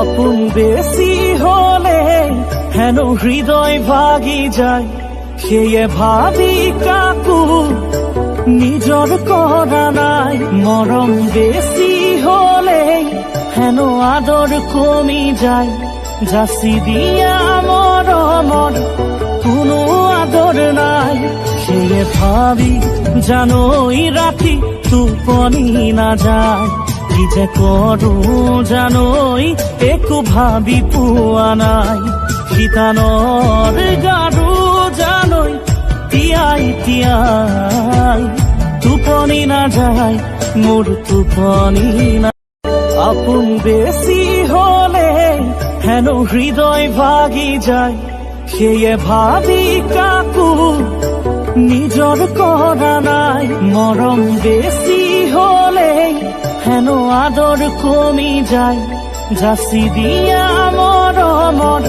আপন বেশি হলে হেন হৃদয় ভাগি যায়, সেয়ে ভাবি কাকু নিজর করা নাই। মরম বেশি হলে হেন আদর কমি যায়, যাসি দিয়া মরমর কোনো আদর নাই। সেয়ে ভাবি জানোই রাতি তুপনি না যায়, কি যে করো জানোই একু ভাবি পুয়া নাই। শীতানর গারু জানোই তিয়াই তিয়াই তুপনি না যায়, মোর তুপনি না। আপন বেশি হলে হেন হৃদয় ভাগি যায়, সেয়ে ভাবি কাকু নিজর করা নাই। মরম বেশি হলে হেন আদর কমি যায়, যাসি দিয়া মরমর